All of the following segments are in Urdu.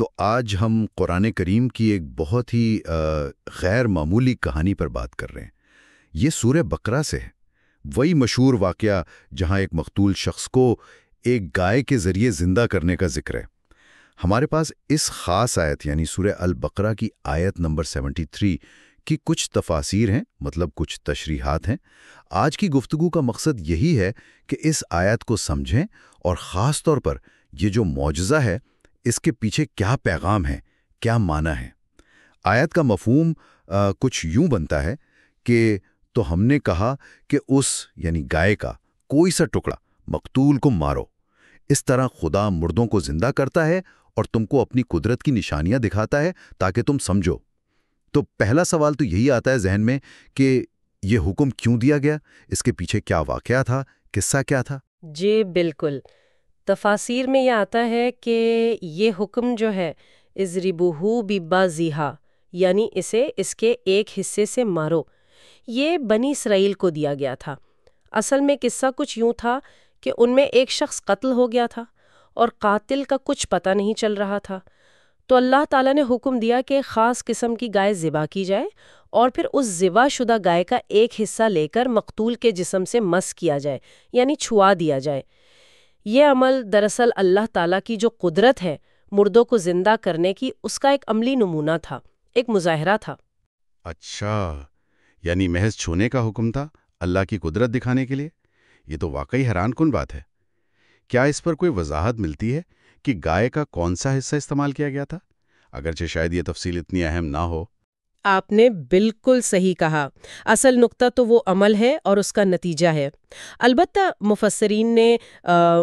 تو آج ہم قرآن کریم کی ایک بہت ہی غیر معمولی کہانی پر بات کر رہے ہیں۔ یہ سورہ بقرہ سے ہے، وہی مشہور واقعہ جہاں ایک مقتول شخص کو ایک گائے کے ذریعے زندہ کرنے کا ذکر ہے۔ ہمارے پاس اس خاص آیت یعنی سورہ البقرہ کی آیت نمبر 73 کی کچھ تفاسیر ہیں، مطلب کچھ تشریحات ہیں۔ آج کی گفتگو کا مقصد یہی ہے کہ اس آیت کو سمجھیں اور خاص طور پر یہ جو معجزہ ہے اس کے پیچھے کیا پیغام ہے، کیا معنی ہے۔ آیت کا مفہوم کچھ یوں بنتا ہے کہ تو ہم نے کہا کہ اس یعنی گائے کا کوئی سا ٹکڑا مقتول کو مارو۔ اس طرح خدا مردوں کو زندہ کرتا ہے اور تم کو اپنی قدرت کی نشانیاں دکھاتا ہے تاکہ تم سمجھو۔ تو پہلا سوال تو یہی آتا ہے ذہن میں کہ یہ حکم کیوں دیا گیا، اس کے پیچھے کیا واقعہ تھا، قصہ کیا تھا؟ جی بالکل، تفاسیر میں یہ آتا ہے کہ یہ حکم جو ہے اضربوہ ببعضھا یعنی اسے اس کے ایک حصے سے مارو، یہ بنی اسرائیل کو دیا گیا تھا۔ اصل میں قصہ کچھ یوں تھا کہ ان میں ایک شخص قتل ہو گیا تھا اور قاتل کا کچھ پتہ نہیں چل رہا تھا، تو اللہ تعالیٰ نے حکم دیا کہ خاص قسم کی گائے ذبح کی جائے اور پھر اس ذبح شدہ گائے کا ایک حصہ لے کر مقتول کے جسم سے مس کیا جائے یعنی چھوا دیا جائے۔ یہ عمل دراصل اللہ تعالیٰ کی جو قدرت ہے مردوں کو زندہ کرنے کی، اس کا ایک عملی نمونہ تھا، ایک مظاہرہ تھا۔ اچھا، یعنی محض چھونے کا حکم تھا اللہ کی قدرت دکھانے کے لیے؟ یہ تو واقعی حیران کن بات ہے۔ کیا اس پر کوئی وضاحت ملتی ہے کہ گائے کا کون سا حصہ استعمال کیا گیا تھا؟ اگرچہ شاید یہ تفصیل اتنی اہم نہ ہو۔ آپ نے بالکل صحیح کہا، اصل نقطہ تو وہ عمل ہے اور اس کا نتیجہ ہے۔ البتہ مفسرین نے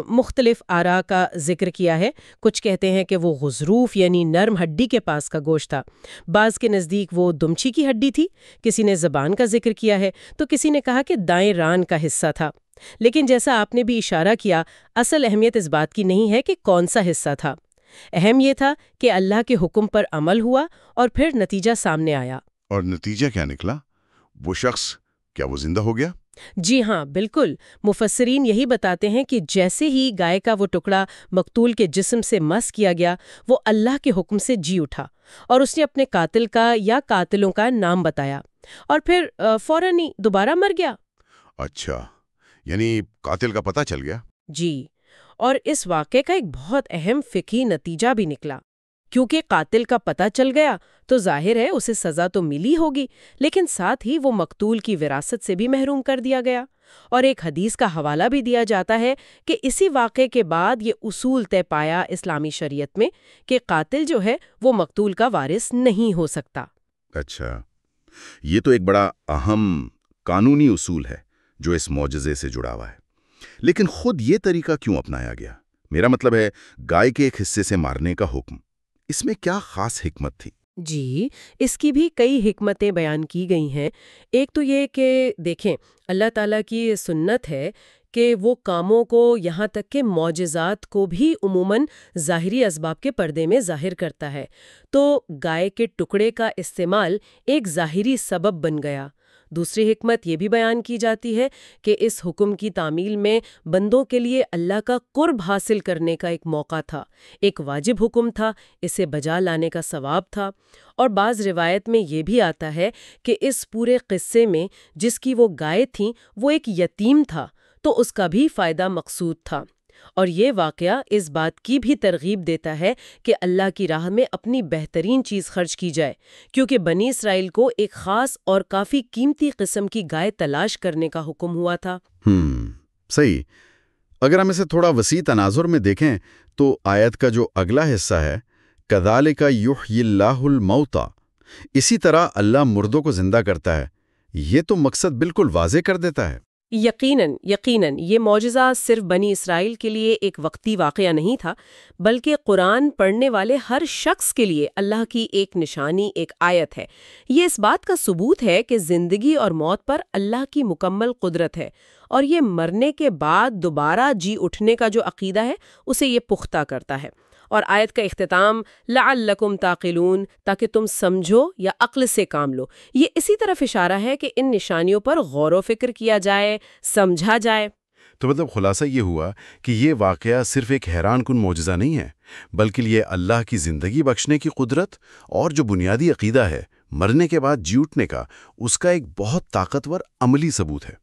مختلف آراء کا ذکر کیا ہے۔ کچھ کہتے ہیں کہ وہ غضروف یعنی نرم ہڈی کے پاس کا گوشت تھا، بعض کے نزدیک وہ دمچی کی ہڈی تھی، کسی نے زبان کا ذکر کیا ہے تو کسی نے کہا کہ دائیں ران کا حصہ تھا۔ لیکن جیسا آپ نے بھی اشارہ کیا، اصل اہمیت اس بات کی نہیں ہے کہ کون سا حصہ تھا، اہم یہ تھا کہ اللہ کے حکم پر عمل ہوا اور پھر نتیجہ سامنے آیا۔ اور نتیجہ کیا نکلا؟ وہ شخص کیا وہ زندہ ہو گیا؟ جی ہاں بالکل، مفسرین یہی بتاتے ہیں کہ جیسے ہی گائے کا وہ ٹکڑا مقتول کے جسم سے مس کیا گیا، وہ اللہ کے حکم سے جی اٹھا اور اس نے اپنے قاتل کا یا قاتلوں کا نام بتایا اور پھر فوراً ہی دوبارہ مر گیا۔ اچھا، یعنی قاتل کا پتہ چل گیا؟ جی، اور اس واقعے کا ایک بہت اہم فقہی نتیجہ بھی نکلا، کیونکہ قاتل کا پتہ چل گیا تو ظاہر ہے اسے سزا تو ملی ہوگی، لیکن ساتھ ہی وہ مقتول کی وراثت سے بھی محروم کر دیا گیا۔ اور ایک حدیث کا حوالہ بھی دیا جاتا ہے کہ اسی واقعے کے بعد یہ اصول طے پایا اسلامی شریعت میں کہ قاتل جو ہے وہ مقتول کا وارث نہیں ہو سکتا۔ اچھا، یہ تو ایک بڑا اہم قانونی اصول ہے جو اس معجزے سے جڑا ہوا ہے۔ لیکن خود یہ طریقہ کیوں اپنایا گیا؟ میرا مطلب ہے گائے کے ایک حصے سے مارنے کا حکم، اس میں کیا خاص حکمت تھی؟ جی، اس کی بھی کئی حکمتیں بیان کی گئی ہیں۔ ایک تو یہ کہ دیکھیں، اللہ تعالیٰ کی یہ سنت ہے کہ وہ کاموں کو یہاں تک کہ معجزات کو بھی عموماً ظاہری اسباب کے پردے میں ظاہر کرتا ہے، تو گائے کے ٹکڑے کا استعمال ایک ظاہری سبب بن گیا۔ دوسری حکمت یہ بھی بیان کی جاتی ہے کہ اس حکم کی تعمیل میں بندوں کے لیے اللہ کا قرب حاصل کرنے کا ایک موقع تھا، ایک واجب حکم تھا، اسے بجا لانے کا ثواب تھا۔ اور بعض روایت میں یہ بھی آتا ہے کہ اس پورے قصے میں جس کی وہ گائے تھیں وہ ایک یتیم تھا، تو اس کا بھی فائدہ مقصود تھا۔ اور یہ واقعہ اس بات کی بھی ترغیب دیتا ہے کہ اللہ کی راہ میں اپنی بہترین چیز خرچ کی جائے، کیونکہ بنی اسرائیل کو ایک خاص اور کافی قیمتی قسم کی گائے تلاش کرنے کا حکم ہوا تھا۔ صحیح۔ اگر ہم اسے تھوڑا وسیع تناظر میں دیکھیں تو آیت کا جو اگلا حصہ ہے کذالک یحیی اللہ الموتیٰ، اسی طرح اللہ مردوں کو زندہ کرتا ہے، یہ تو مقصد بالکل واضح کر دیتا ہے۔ یقیناً یہ معجزہ صرف بنی اسرائیل کے لیے ایک وقتی واقعہ نہیں تھا، بلکہ قرآن پڑھنے والے ہر شخص کے لیے اللہ کی ایک نشانی، ایک آیت ہے۔ یہ اس بات کا ثبوت ہے کہ زندگی اور موت پر اللہ کی مکمل قدرت ہے، اور یہ مرنے کے بعد دوبارہ جی اٹھنے کا جو عقیدہ ہے اسے یہ پختہ کرتا ہے۔ اور آیت کا اختتام لعلکم تعقلون، تاکہ تم سمجھو یا عقل سے کام لو، یہ اسی طرف اشارہ ہے کہ ان نشانیوں پر غور و فکر کیا جائے، سمجھا جائے۔ تو مطلب خلاصہ یہ ہوا کہ یہ واقعہ صرف ایک حیران کن معجزہ نہیں ہے، بلکہ یہ اللہ کی زندگی بخشنے کی قدرت اور جو بنیادی عقیدہ ہے مرنے کے بعد جی اٹھنے کا، اس کا ایک بہت طاقتور عملی ثبوت ہے۔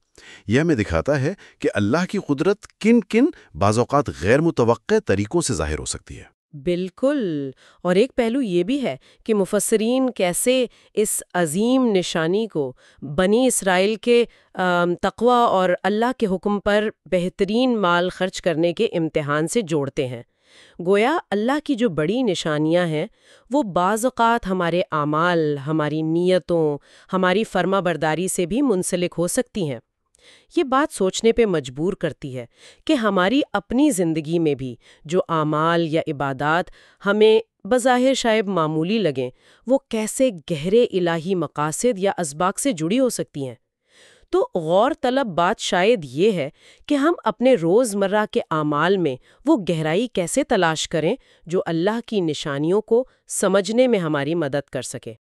یہ ہمیں دکھاتا ہے کہ اللہ کی قدرت کن کن بعض اوقات غیر متوقع طریقوں سے ظاہر ہو سکتی ہے۔ بالکل، اور ایک پہلو یہ بھی ہے کہ مفسرین کیسے اس عظیم نشانی کو بنی اسرائیل کے تقوی اور اللہ کے حکم پر بہترین مال خرچ کرنے کے امتحان سے جوڑتے ہیں۔ گویا اللہ کی جو بڑی نشانیاں ہیں وہ بعض اوقات ہمارے اعمال، ہماری نیتوں، ہماری فرما برداری سے بھی منسلک ہو سکتی ہیں۔ یہ بات سوچنے پہ مجبور کرتی ہے کہ ہماری اپنی زندگی میں بھی جو اعمال یا عبادات ہمیں بظاہر شاید معمولی لگیں، وہ کیسے گہرے الہی مقاصد یا اسباق سے جڑی ہو سکتی ہیں۔ تو غور طلب بات شاید یہ ہے کہ ہم اپنے روزمرہ کے اعمال میں وہ گہرائی کیسے تلاش کریں جو اللہ کی نشانیوں کو سمجھنے میں ہماری مدد کر سکے۔